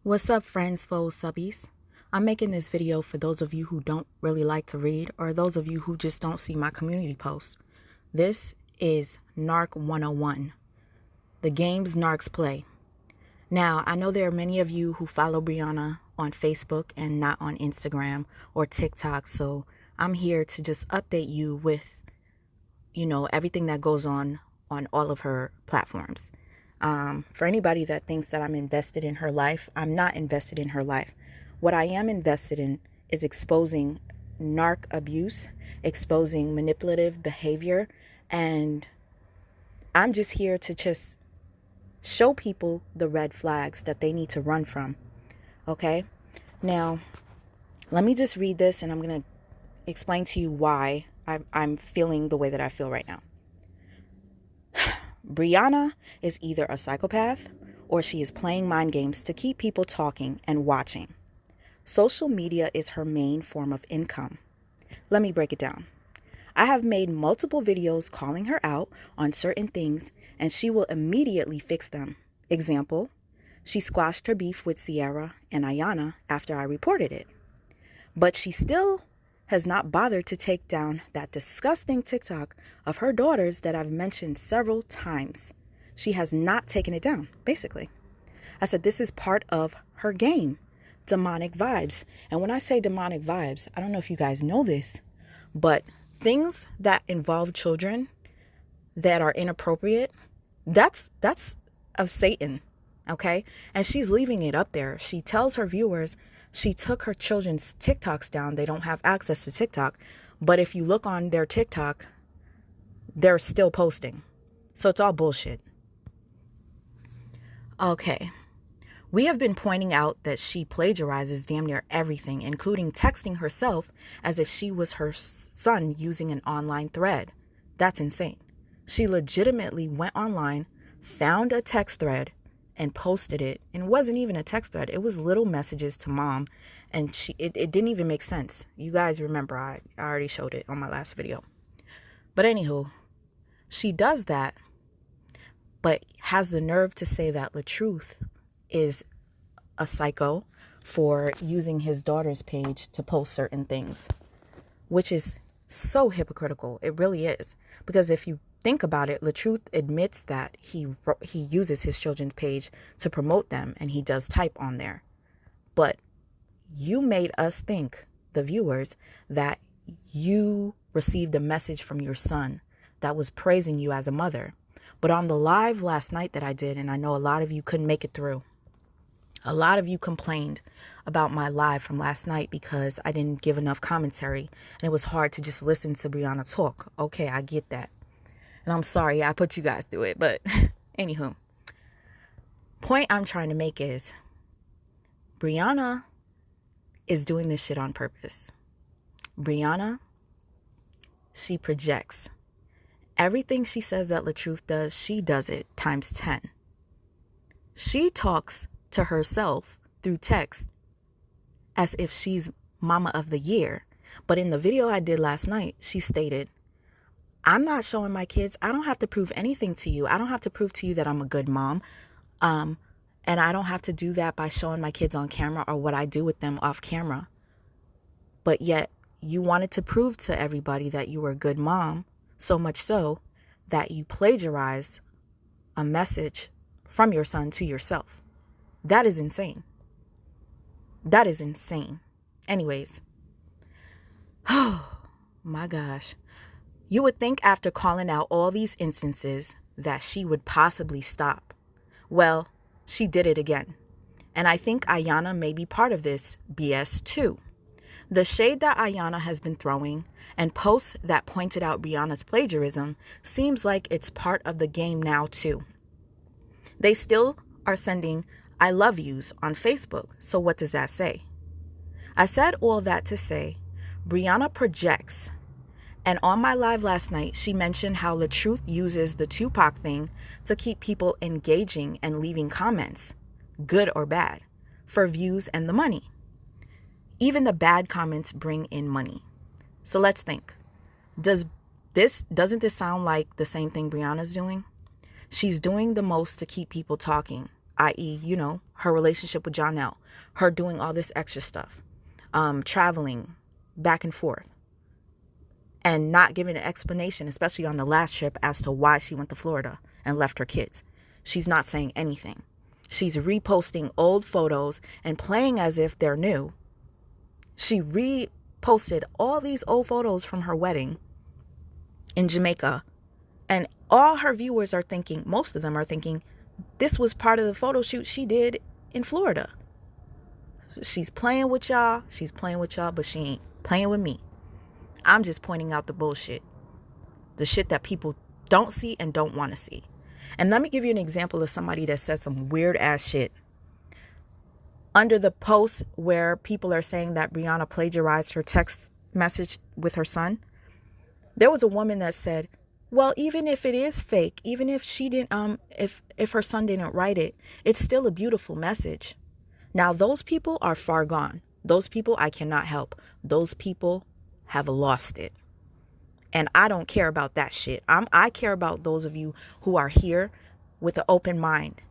What's up, friends, foes, subbies? I'm making this video for those of you who don't really like to read or those of you who just don't see my community posts. This is Narc 101, the games Narcs play. Now, I know there are many of you who follow Brianna on Facebook and not on Instagram or TikTok, so I'm here to just update you with, everything that goes on all of her platforms. For anybody that thinks that I'm invested in her life, I'm not invested in her life. What I am invested in is exposing narc abuse, exposing manipulative behavior, and I'm just here to just show people the red flags that they need to run from. Okay? Now, let me just read this and I'm going to explain to you why I'm feeling the way that I feel right now. Brianna is either a psychopath or she is playing mind games to keep people talking and watching. Social media is her main form of income. Let me break it down. I have made multiple videos calling her out on certain things and she will immediately fix them. Example, she squashed her beef with Sierra and Ayana after I reported it. But she still has not bothered to take down that disgusting TikTok of her daughters that I've mentioned several times. She has not taken it down, basically. I said this is part of her game, demonic vibes. And when I say demonic vibes, I don't know if you guys know this, but things that involve children that are inappropriate, that's of Satan, okay? And she's leaving it up there. She tells her viewers she took her children's TikToks down. They don't have access to TikTok. But if you look on their TikTok, they're still posting. So it's all bullshit. Okay. We have been pointing out that she plagiarizes damn near everything, including texting herself as if she was her son using an online thread. That's insane. She legitimately went online, found a text thread, and posted it. And it wasn't even a text thread. It was little messages to mom. And it didn't even make sense. You guys remember, I already showed it on my last video. But anywho, she does that, but has the nerve to say that LaTruth is a psycho for using his daughter's page to post certain things, which is so hypocritical. It really is. Because if you think about it, LaTruth admits that he uses his children's page to promote them and he does type on there. But you made us think, the viewers, that you received a message from your son that was praising you as a mother. But on the live last night that I did, and I know a lot of you couldn't make it through, a lot of you complained about my live from last night because I didn't give enough commentary and it was hard to just listen to Brianna talk. Okay, I get that. And I'm sorry I put you guys through it, but anywho, point I'm trying to make is Brianna is doing this shit on purpose. Brianna, she projects. Everything she says that LaTruth does, she does it times 10. She talks to herself through text as if she's mama of the year. But in the video I did last night, she stated, I'm not showing my kids. I don't have to prove anything to you. I don't have to prove to you that I'm a good mom. And I don't have to do that by showing my kids on camera or what I do with them off camera. But yet you wanted to prove to everybody that you were a good mom, so much so that you plagiarized a message from your son to yourself. That is insane. That is insane. Anyways. Oh my gosh. You would think after calling out all these instances that she would possibly stop. Well, she did it again. And I think Ayana may be part of this BS too. The shade that Ayana has been throwing and posts that pointed out Brianna's plagiarism seems like it's part of the game now too. They still are sending I love yous on Facebook. So what does that say? I said all that to say Brianna projects. And on my live last night, she mentioned how LaTruth uses the Tupac thing to keep people engaging and leaving comments, good or bad, for views and the money. Even the bad comments bring in money. So let's think. Doesn't this sound like the same thing Brianna's doing? She's doing the most to keep people talking, i.e., her relationship with Jonelle, her doing all this extra stuff, traveling back and forth, and not giving an explanation, especially on the last trip, as to why she went to Florida and left her kids. She's not saying anything. She's reposting old photos and playing as if they're new. She reposted all these old photos from her wedding in Jamaica. And all her viewers are thinking, most of them are thinking, this was part of the photo shoot she did in Florida. She's playing with y'all. She's playing with y'all, but she ain't playing with me. I'm just pointing out the bullshit. The shit that people don't see and don't want to see. And let me give you an example of somebody that said some weird ass shit. Under the post where people are saying that Brianna plagiarized her text message with her son, there was a woman that said, well, even if it is fake, even if she didn't, if her son didn't write it, it's still a beautiful message. Now, those people are far gone. Those people I cannot help. Those people have lost it. And I don't care about that shit. I care about those of you who are here with an open mind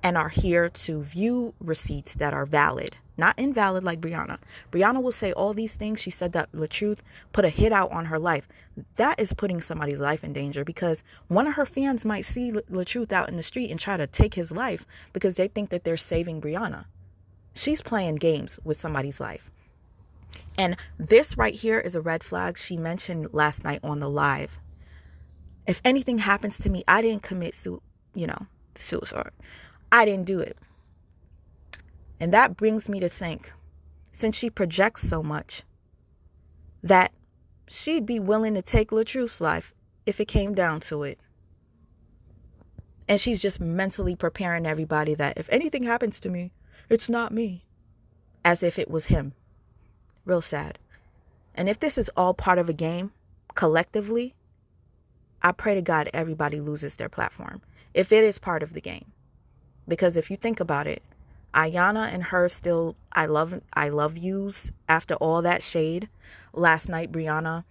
and are here to view receipts that are valid, not invalid like Brianna. Brianna will say all these things. She said that LaTruth put a hit out on her life. That is putting somebody's life in danger, because one of her fans might see LaTruth out in the street and try to take his life because they think that they're saving Brianna. She's playing games with somebody's life. And this right here is a red flag. She mentioned last night on the live, if anything happens to me, I didn't commit suicide. I didn't do it. And that brings me to think, since she projects so much, that she'd be willing to take LaTruth's life if it came down to it. And she's just mentally preparing everybody that if anything happens to me, it's not me. As if it was him. Real sad. And if this is all part of a game, collectively, I pray to God everybody loses their platform. If it is part of the game. Because if you think about it, Ayana and her still, I love yous after all that shade. Last night, Brianna,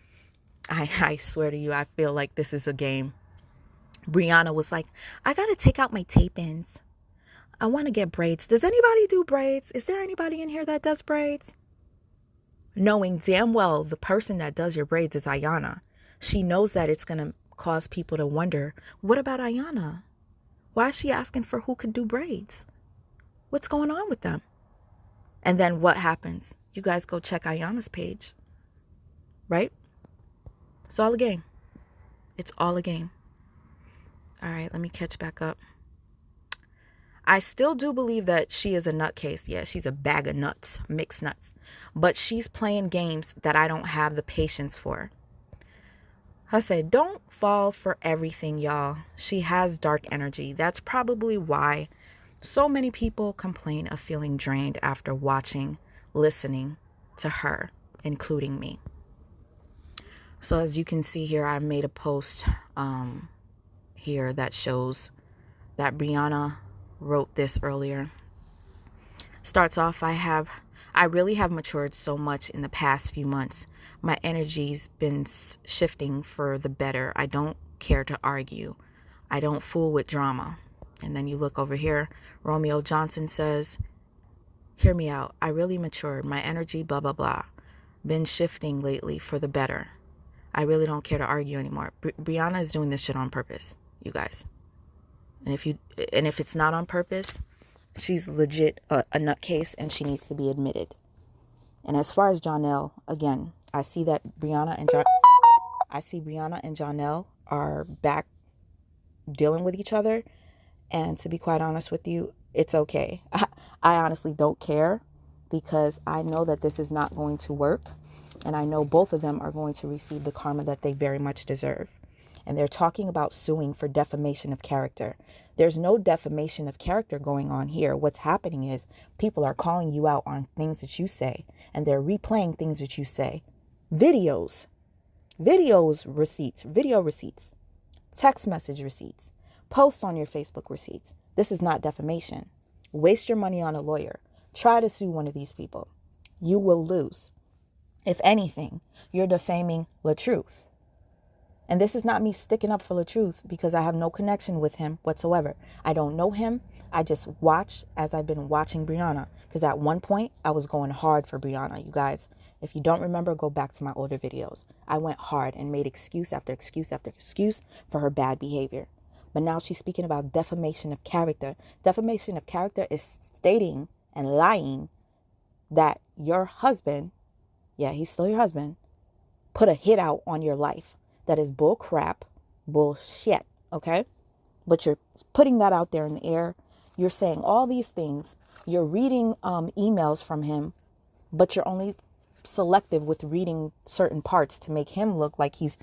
I swear to you, I feel like this is a game. Brianna was like, I got to take out my tape-ins. I want to get braids. Does anybody do braids? Is there anybody in here that does braids? Knowing damn well the person that does your braids is Ayana. She knows that it's going to cause people to wonder, what about Ayana? Why is she asking for who could do braids? What's going on with them? And then what happens? You guys go check Ayana's page. Right? It's all a game. It's all a game. All right, let me catch back up. I still do believe that she is a nutcase. Yeah, she's a bag of nuts, mixed nuts. But she's playing games that I don't have the patience for. I said, don't fall for everything, y'all. She has dark energy. That's probably why so many people complain of feeling drained after watching, listening to her, including me. So as you can see here, I made a post here that shows that Brianna wrote this earlier. Starts off, I really have matured so much in the past few months. My energy's been shifting for the better. I don't care to argue. I don't fool with drama. And then you look over here, Romeo Johnson says, hear me out. I really matured. My energy, blah, blah, blah. Been shifting lately for the better. I really don't care to argue anymore. Brianna is doing this shit on purpose, you guys. And if it's not on purpose, she's legit a nutcase and she needs to be admitted. And as far as Jonelle, again, I see Brianna and Jonelle are back dealing with each other. And to be quite honest with you, it's okay. I honestly don't care, because I know that this is not going to work. And I know both of them are going to receive the karma that they very much deserve. And they're talking about suing for defamation of character. There's no defamation of character going on here. What's happening is people are calling you out on things that you say, and they're replaying things that you say. Video receipts, text message receipts, posts on your Facebook receipts. This is not defamation. Waste your money on a lawyer. Try to sue one of these people. You will lose. If anything, you're defaming LaTruth. And this is not me sticking up for the truth because I have no connection with him whatsoever. I don't know him. I just watch as I've been watching Brianna. Because at one point, I was going hard for Brianna. You guys, if you don't remember, go back to my older videos. I went hard and made excuse after excuse after excuse for her bad behavior. But now she's speaking about defamation of character. Defamation of character is stating and lying that your husband, yeah, he's still your husband, put a hit out on your life. That is bull crap, bullshit, okay? But you're putting that out there in the air. You're saying all these things. You're reading emails from him, but you're only selective with reading certain parts to make him look like he's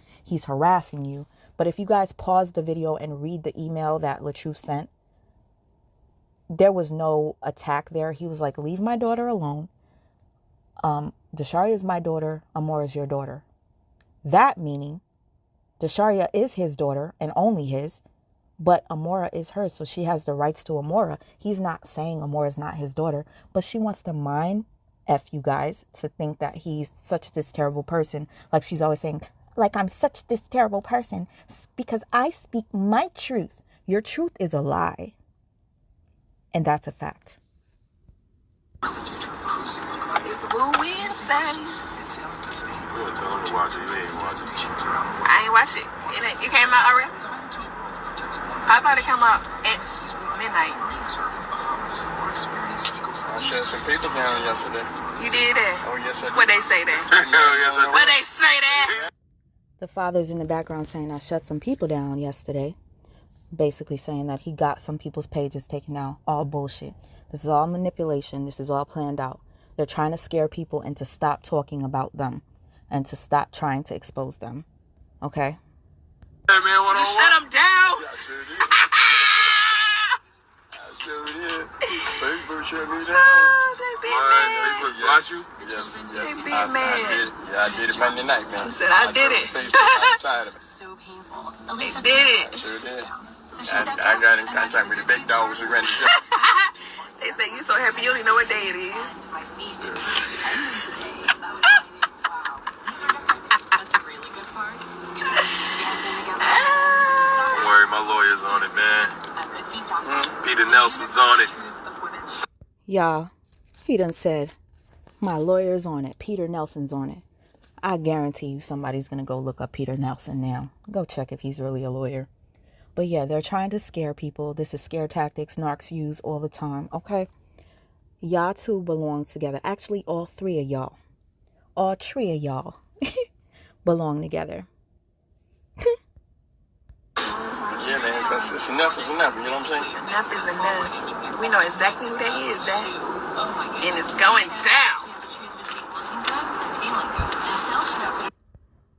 harassing you. But if you guys pause the video and read the email that LaTruth sent, there was no attack there. He was like, leave my daughter alone. Desharia is my daughter. Amora is your daughter. That meaning Desharia is his daughter and only his, but Amora is hers. So she has the rights to Amora. He's not saying Amora is not his daughter, but she wants to mind F you guys to think that he's such this terrible person. Like she's always saying, like I'm such this terrible person because I speak my truth. Your truth is a lie. And that's a fact. It's Woo Wednesday. I ain't watch it. It came out already? I thought it came out at midnight. I shut some people down yesterday. You did that? Oh, yes, I did. What they say that? What they say that? The father's in the background saying I shut some people down yesterday. Basically saying that he got some people's pages taken down. All bullshit. This is all manipulation. This is all planned out. They're trying to scare people and to stop talking about them and to stop trying to expose them. Okay? Hey, man, you shut them down? Yeah, I sure did. Facebook shut me down. Oh, they big man. Facebook blocked you? Yes. They big man. I did it Monday night, man. You said I did it. So painful. They did it. I sure did. I got in contact with the big dogs who ran the show. They say you so happy you don't even know what day it is. Don't worry, my lawyer's on it, man. Peter Nelson's on it. Y'all, he done said, my lawyer's on it. Peter Nelson's on it. I guarantee you somebody's going to go look up Peter Nelson now. Go check if he's really a lawyer. But yeah, they're trying to scare people. This is scare tactics narcs use all the time, okay? Y'all two belong together. Actually, all three of y'all. All three of y'all belong together. Yeah, man, because it's enough is enough, you know what I'm saying? Enough is enough. We know exactly who that is, that. And it's going down.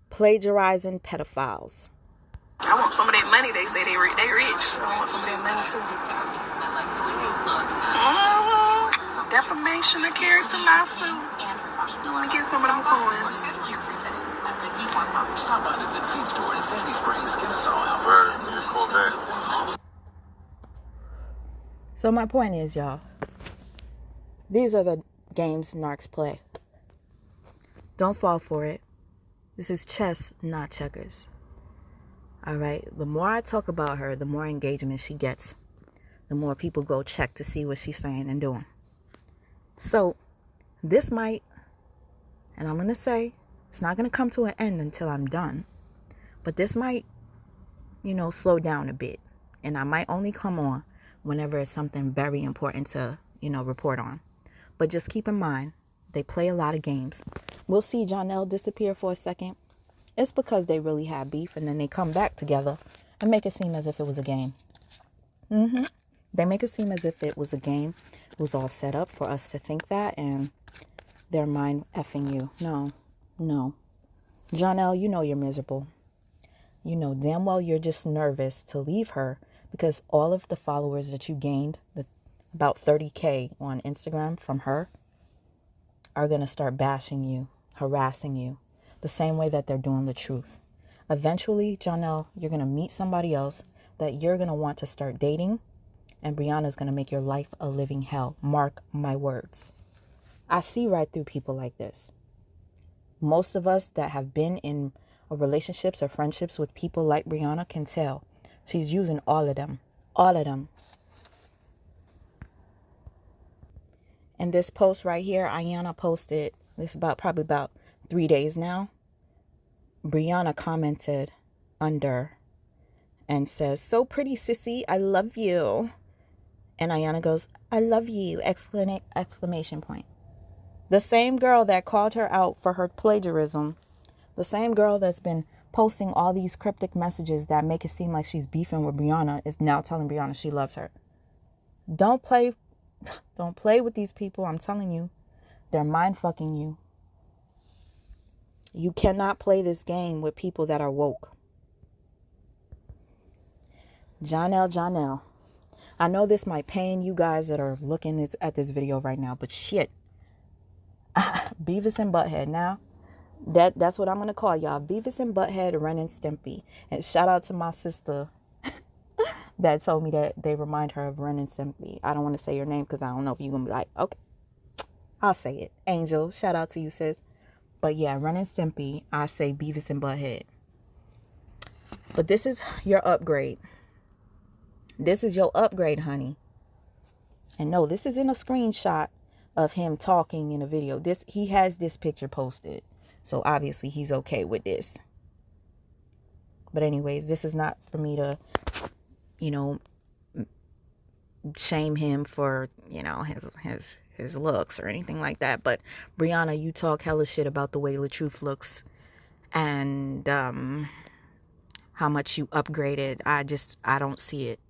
Plagiarizing pedophiles. I want some of that money. They say they rich. I want some of that money too. Defamation of character lawsuit. Let me get some of them coins. Stop by the Good Feet store in Sandy Springs, Kennesaw, Alpha. So my point is, y'all, these are the games narcs play. Don't fall for it. This is chess, not checkers. All right. The more I talk about her, the more engagement she gets. The more people go check to see what she's saying and doing. So this might, and I'm going to say, it's not going to come to an end until I'm done. But this might, slow down a bit. And I might only come on whenever it's something very important to, report on. But just keep in mind, they play a lot of games. We'll see Jonelle disappear for a second. It's because they really have beef, and then they come back together and make it seem as if it was a game. They make it seem as if it was a game. It was all set up for us to think that, and they're mind effing you. No. Jonelle, you know you're miserable. You know damn well you're just nervous to leave her because all of the followers that you gained, about 30K on Instagram from her, are going to start bashing you, harassing you, the same way that they're doing the truth. Eventually, Jonelle, you're going to meet somebody else that you're going to want to start dating, and Brianna's going to make your life a living hell. Mark my words. I see right through people like this. Most of us that have been in or relationships or friendships with people like Brianna can tell. She's using all of them. All of them. And this post right here, Ayanna posted, this about probably about 3 days now. Brianna commented under and says, "So pretty, sissy. I love you." And Ayanna goes, "I love you!" Exclamation point. The same girl that called her out for her plagiarism, the same girl that's been posting all these cryptic messages that make it seem like she's beefing with Brianna, is now telling Brianna she loves her. Don't play with these people. I'm telling you, they're mind fucking you. You cannot play this game with people that are woke. Janelle. I know this might pain you guys that are looking at this video right now, but shit. Beavis and Butthead now. That's what I'm going to call y'all. Beavis and Butthead, Ren and Stimpy. And shout out to my sister that told me that they remind her of Ren and Stimpy. I don't want to say your name because I don't know if you're going to be like, okay, I'll say it. Angel, shout out to you, sis. But yeah, Ren and Stimpy, I say Beavis and Butthead. But this is your upgrade. This is your upgrade, honey. And no, this isn't a screenshot of him talking in a video. He has this picture posted. So obviously he's okay with this. But anyways, this is not for me to, shame him for, his looks or anything like that. But Brianna, you talk hella shit about the way LaTruth looks and how much you upgraded. I don't see it.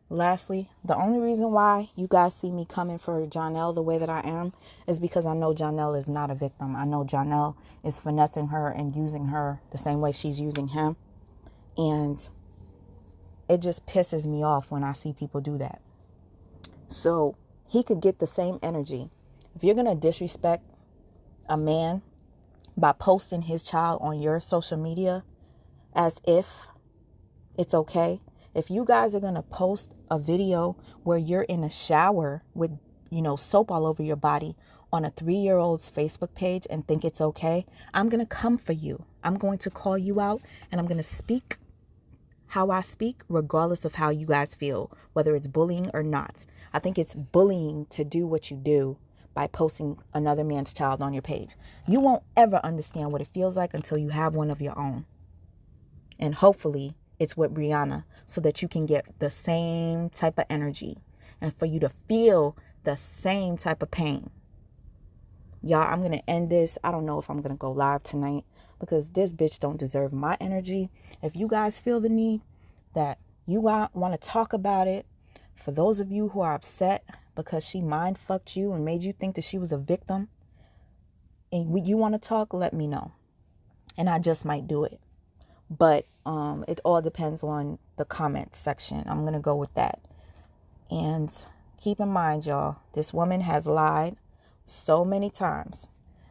Lastly, the only reason why you guys see me coming for Janelle the way that I am is because I know Janelle is not a victim. I know Janelle is finessing her and using her the same way she's using him. And it just pisses me off when I see people do that. So he could get the same energy. If you're going to disrespect a man by posting his child on your social media as if it's okay. If you guys are going to post a video where you're in a shower with, soap all over your body on a 3-year-old's Facebook page and think it's okay, I'm going to come for you. I'm going to call you out and I'm going to speak how I speak regardless of how you guys feel, whether it's bullying or not. I think it's bullying to do what you do by posting another man's child on your page. You won't ever understand what it feels like until you have one of your own. And hopefully it's with Brianna so that you can get the same type of energy and for you to feel the same type of pain. Y'all, I'm going to end this. I don't know if I'm going to go live tonight because this bitch don't deserve my energy. If you guys feel the need that you want to talk about it, for those of you who are upset because she mind fucked you and made you think that she was a victim and you want to talk, let me know. And I just might do it. But it all depends on the comments section. I'm going to go with that. And keep in mind, y'all, this woman has lied so many times.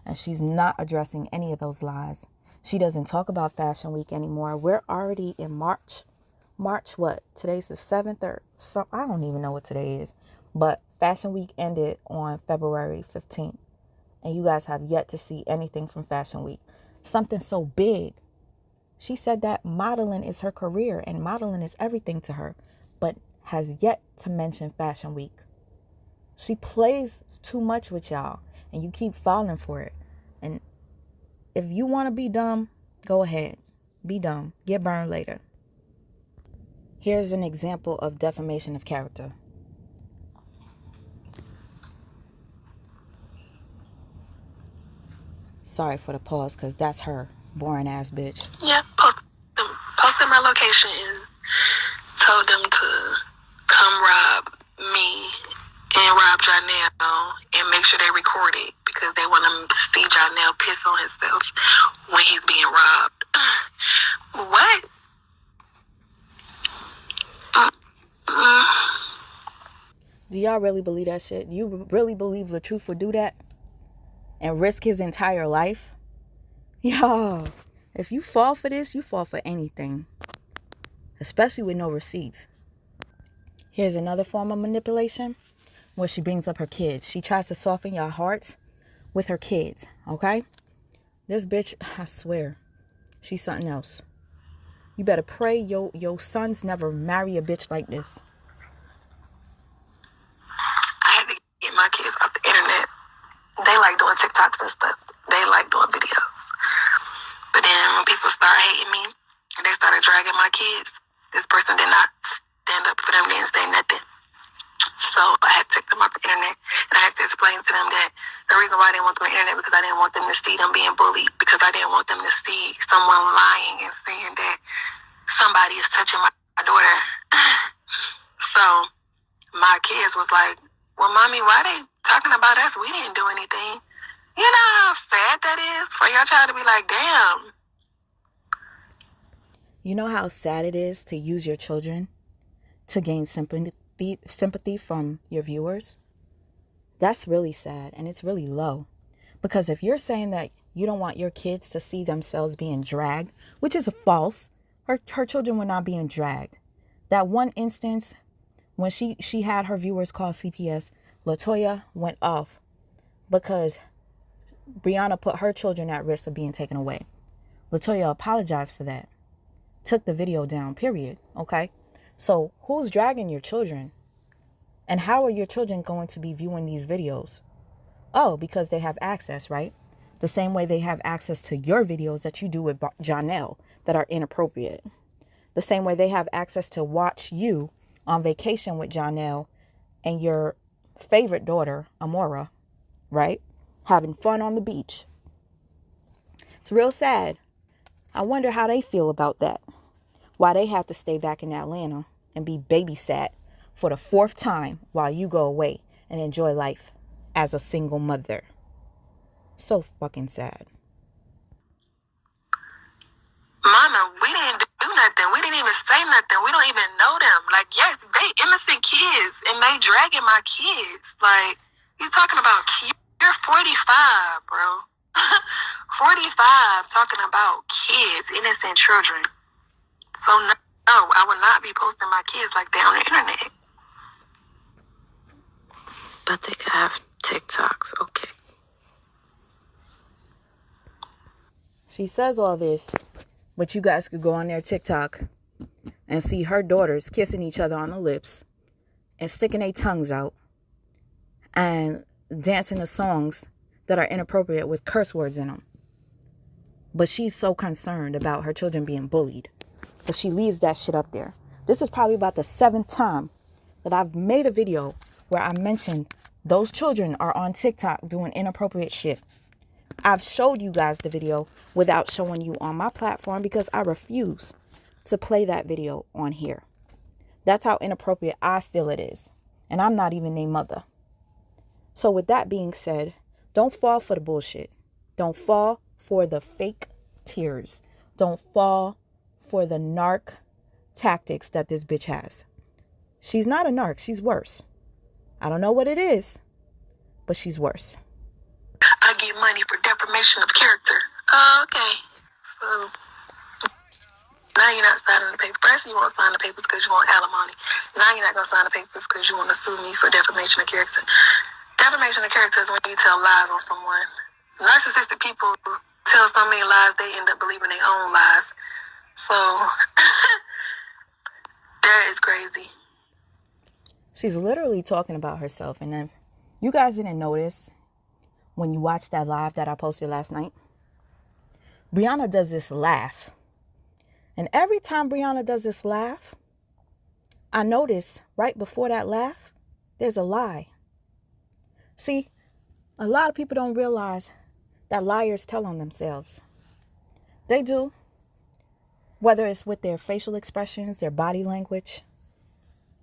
And she's not addressing any of those lies. She doesn't talk about Fashion Week anymore. We're already in March. March what? Today's the 7th or so. I don't even know what today is. But Fashion Week ended on February 15th. And you guys have yet to see anything from Fashion Week. Something so big. She said that modeling is her career and modeling is everything to her, but has yet to mention Fashion Week. She plays too much with y'all and you keep falling for it. And if you want to be dumb, go ahead. Be dumb. Get burned later. Here's an example of defamation of character. Sorry for the pause because that's her. Boring ass bitch. Yeah, posted my location and told them to come rob me and rob Janelle and make sure they record it because they want to see Janelle piss on himself when he's being robbed. What? Do y'all really believe that shit? You really believe LaTruth would do that and risk his entire life? Yo, if you fall for this, you fall for anything. Especially with no receipts. Here's another form of manipulation where she brings up her kids. She tries to soften your hearts with her kids, okay? This bitch, I swear, she's something else. You better pray your sons never marry a bitch like this. I had to get my kids off the internet. They like doing TikToks and stuff. They like doing videos. But then when people start hating me and they started dragging my kids, this person did not stand up for them. They didn't say nothing. So I had to take them off the internet, and I had to explain to them that the reason why I didn't want them on the internet because I didn't want them to see them being bullied, because I didn't want them to see someone lying and saying that somebody is touching my daughter. So my kids was like, well, mommy, why they talking about us? We didn't do anything. You know how sad that is for your child to be like, damn. You know how sad it is to use your children to gain sympathy from your viewers? That's really sad, and it's really low. Because if you're saying that you don't want your kids to see themselves being dragged, which is false, her children were not being dragged. That one instance when she had her viewers call CPS, LaToya went off because Brianna put her children at risk of being taken away. LaToya apologized for that. Took the video down, period. Okay? So who's dragging your children? And how are your children going to be viewing these videos? Oh, because they have access, right? The same way they have access to your videos that you do with Janelle that are inappropriate. The same way they have access to watch you on vacation with Janelle and your favorite daughter, Amora, right? Having fun on the beach. It's real sad. I wonder how they feel about that. Why they have to stay back in Atlanta and be babysat for the 4th time while you go away and enjoy life as a single mother. So fucking sad. Mama, we didn't do nothing. We didn't even say nothing. We don't even know them. Like, yes, they innocent kids, and they dragging my kids. Like, you talking about kids? You're 45, bro. 45 talking about kids, innocent children. So, no, I would not be posting my kids like that on the internet. But they could have TikToks, okay. She says all this, but you guys could go on their TikTok and see her daughters kissing each other on the lips and sticking their tongues out and dancing to songs that are inappropriate with curse words in them. But she's so concerned about her children being bullied that she leaves that shit up there. This is probably about the 7th time that I've made a video where I mentioned those children are on TikTok doing inappropriate shit. I've showed you guys the video without showing you on my platform because I refuse to play that video on here. That's how inappropriate I feel it is. And I'm not even their mother. So with that being said, don't fall for the bullshit. Don't fall for the fake tears. Don't fall for the narc tactics that this bitch has. She's not a narc. She's worse. I don't know what it is, but she's worse. I get money for defamation of character. Oh, okay. So now you're not signing the paper. First, you won't sign the papers because you want alimony. Now you're not going to sign the papers because you want to sue me for defamation of character. Defamation of character is when you tell lies on someone. Narcissistic people tell so many lies, they end up believing their own lies. So, that is crazy. She's literally talking about herself. And then you guys didn't notice when you watched that live that I posted last night. Brianna does this laugh. And every time Brianna does this laugh, I notice right before that laugh, there's a lie. See, a lot of people don't realize that liars tell on themselves. They do. Whether it's with their facial expressions, their body language,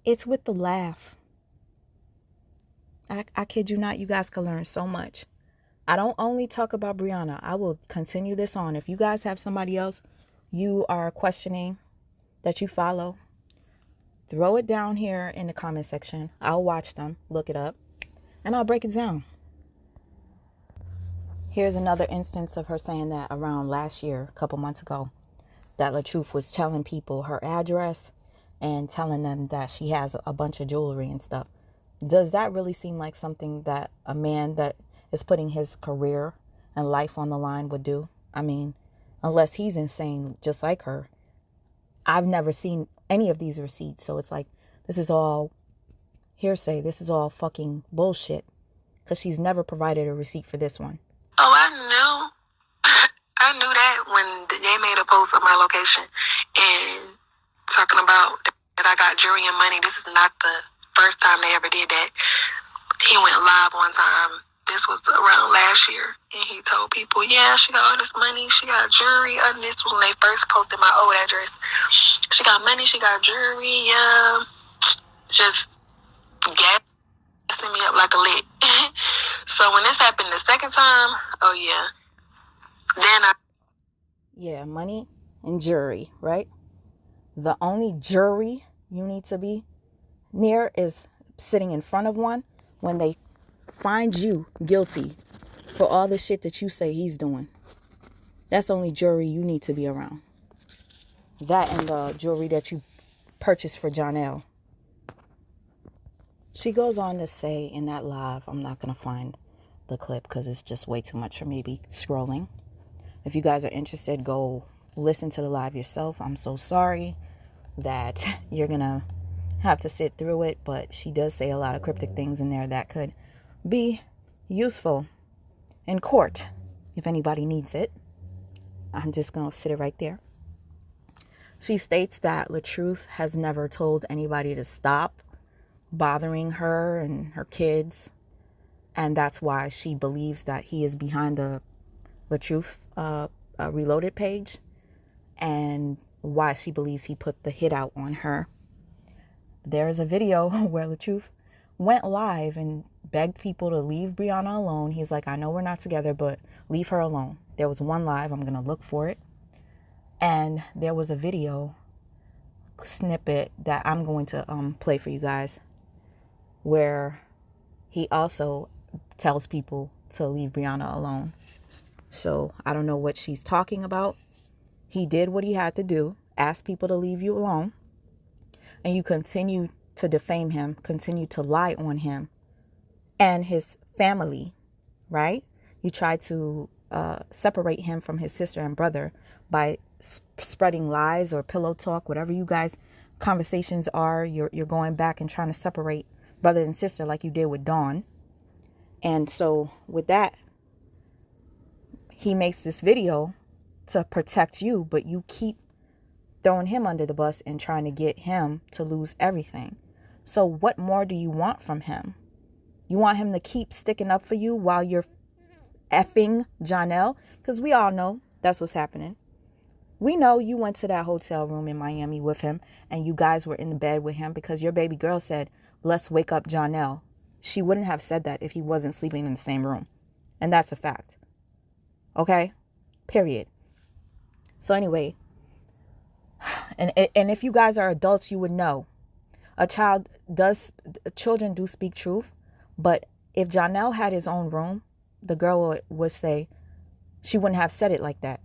it's with the laugh. I kid you not, you guys can learn so much. I don't only talk about Brianna. I will continue this on. If you guys have somebody else you are questioning that you follow, throw it down here in the comment section. I'll watch them, look it up, and I'll break it down. Here's another instance of her saying that around last year, a couple months ago, that LaTruth was telling people her address and telling them that she has a bunch of jewelry and stuff. Does that really seem like something that a man that is putting his career and life on the line would do. I mean, unless he's insane just like her. I've never seen any of these receipts. So it's like, this is all hearsay. This is all fucking bullshit. Because she's never provided a receipt for this one. Oh, I knew. I knew that when they made a post of my location and talking about that I got jury and money. This is not the first time they ever did that. He went live one time. This was around last year. And he told people, yeah, she got all this money. She got jury. And this was when they first posted my old address. She got money. She got jury. Yeah. Just gassing me up like a lick. So when this happened the second time, oh yeah. Yeah, money and jury, right? The only jury you need to be near is sitting in front of one when they find you guilty for all the shit that you say he's doing. That's the only jury you need to be around. That and the jewelry that you purchased for Jonelle. She goes on to say in that live, I'm not going to find the clip because it's just way too much for me to be scrolling. If you guys are interested, go listen to the live yourself. I'm so sorry that you're going to have to sit through it, but she does say a lot of cryptic things in there that could be useful in court if anybody needs it. I'm just going to sit it right there. She states that LaTruth has never told anybody to stop bothering her and her kids, and that's why she believes that he is behind the LaTruth Reloaded page, and why she believes he put the hit out on her. There is a video where LaTruth went live and begged people to leave Brianna alone. He's like, I know we're not together, but leave her alone. There was one live. I'm going to look for it. And there was a video snippet that I'm going to play for you guys where he also tells people to leave Brianna alone. So I don't know what she's talking about. He did what he had to do, ask people to leave you alone, and you continue to defame him, continue to lie on him and his family, right? You try to separate him from his sister and brother by spreading lies or pillow talk, whatever you guys' conversations are. You're going back and trying to separate brother and sister like you did with Dawn. And so with that, he makes this video to protect you, but you keep throwing him under the bus and trying to get him to lose everything. So what more do you want from him? You want him to keep sticking up for you while you're effing Jonelle? Because we all know that's what's happening. We know you went to that hotel room in Miami with him and you guys were in the bed with him because your baby girl said, let's wake up Jonelle. She wouldn't have said that if he wasn't sleeping in the same room. And that's a fact. Okay? Period. So anyway, and if you guys are adults, you would know. Children do speak truth. But if Jonelle had his own room, the girl would say she wouldn't have said it like that.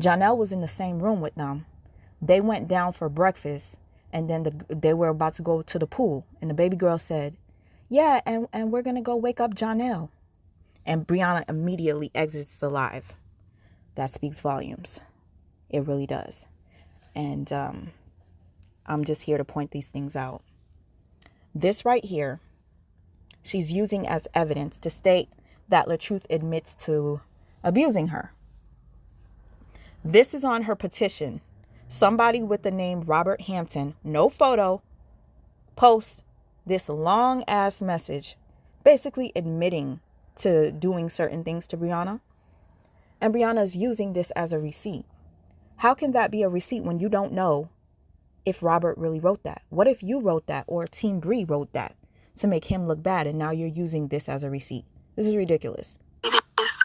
Jonelle was in the same room with them. They went down for breakfast and then they were about to go to the pool. And the baby girl said, yeah, and we're going to go wake up Jonelle. And Brianna immediately exits the live. That speaks volumes. It really does. And I'm just here to point these things out. This right here, she's using as evidence to state that LaTruth admits to abusing her. This is on her petition. Somebody with the name Robert Hampton, no photo, posts this long ass message, basically admitting to doing certain things to Brianna. And Brianna's using this as a receipt. How can that be a receipt when you don't know if Robert really wrote that? What if you wrote that or Team Bree wrote that to make him look bad and now you're using this as a receipt? This is ridiculous. It is.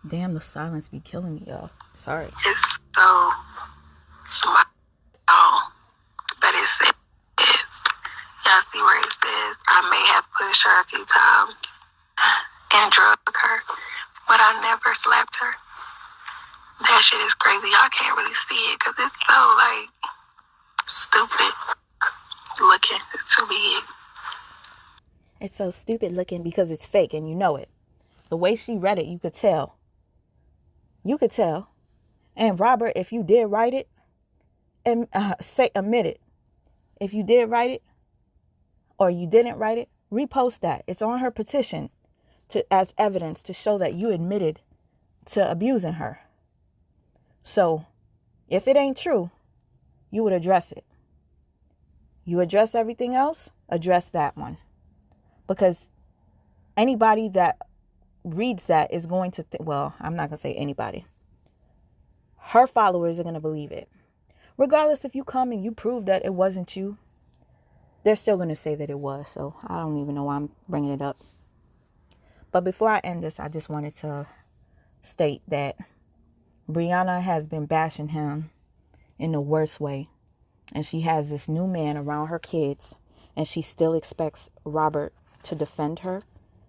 Damn, the silence be killing me, y'all. Sorry. It's so small, but it says, y'all see where it says, I may have pushed her a few times and drugged her, but I never slapped her. That shit is crazy. Y'all can't really see it because it's so, like, stupid looking. It's too big. It's so stupid looking because it's fake and you know it. The way she read it, you could tell. You could tell. And Robert, if you did write it, and admit it. If you did write it or you didn't write it, repost that. It's on her petition as evidence to show that you admitted to abusing her. So if it ain't true, you would address it. You address everything else, address that one. Because anybody that reads that is going to well, I'm not going to say anybody. Her followers are going to believe it. Regardless if you come and you prove that it wasn't you, they're still going to say that it was. So I don't even know why I'm bringing it up. But before I end this, I just wanted to state that Brianna has been bashing him in the worst way. And she has this new man around her kids. And she still expects Robert to defend her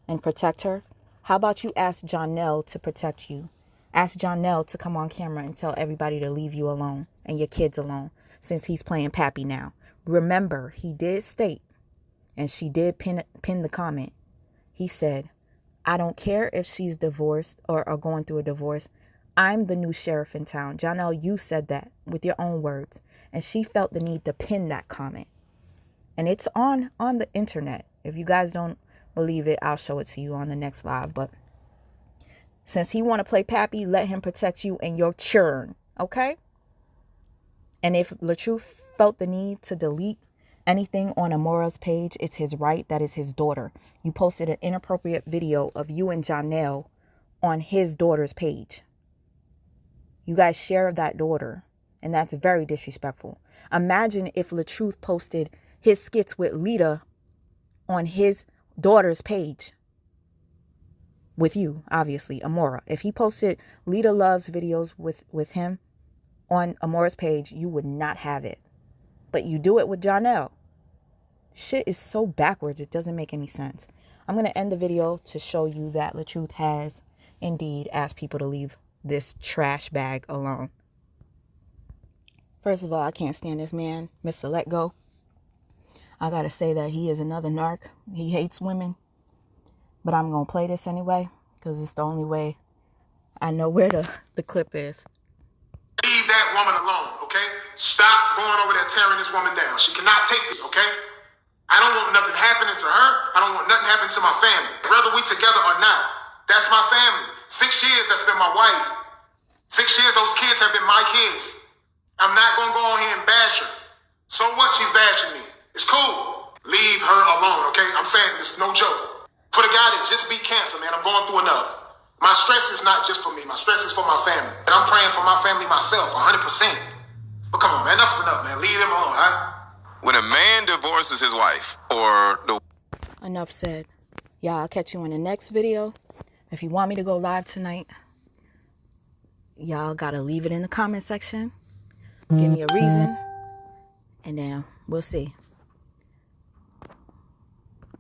and protect her. How about you ask Jonelle to protect you? Ask Jonelle to come on camera and tell everybody to leave you alone and your kids alone since he's playing Pappy now. Remember, he did state, and she did pin the comment. He said, I don't care if she's divorced or going through a divorce. I'm the new sheriff in town. Jonelle, you said that with your own words. And she felt the need to pin that comment. And it's on the internet. If you guys don't believe it, I'll show it to you on the next live. But since he want to play Pappy, let him protect you and your churn. Okay? And if LaTruth felt the need to delete anything on Amora's page, it's his right. That is his daughter. You posted an inappropriate video of you and Jonelle on his daughter's page. You guys share that daughter. And that's very disrespectful. Imagine if LaTruth posted his skits with Lita on his daughter's page. With you, obviously, Amora. If he posted Lita Love's videos with him on Amora's page, you would not have it. But you do it with Jonelle. Shit is so backwards, it doesn't make any sense. I'm going to end the video to show you that LaTruth has indeed asked people to leave this trash bag alone. First of all, I can't stand this man, Mr. Let Go. I got to say that he is another narc. He hates women. But I'm going to play this anyway because it's the only way I know where the clip is. Leave that woman alone, okay? Stop going over there tearing this woman down. She cannot take it, okay? I don't want nothing happening to her. I don't want nothing happening to my family. Whether we together or not, that's my family. 6 years, that's been my wife. 6 years, those kids have been my kids. I'm not going to go on here and bash her. So what? She's bashing me. It's cool. Leave her alone, okay? I'm saying this is no joke. For the guy that just beat cancer, man, I'm going through enough. My stress is not just for me. My stress is for my family. And I'm praying for my family myself, 100%. But come on, man, enough's enough, man. Leave him alone, all right? When a man divorces his wife or the... Enough said. Y'all, I'll catch you in the next video. If you want me to go live tonight, y'all got to leave it in the comment section. Give me a reason. And then we'll see.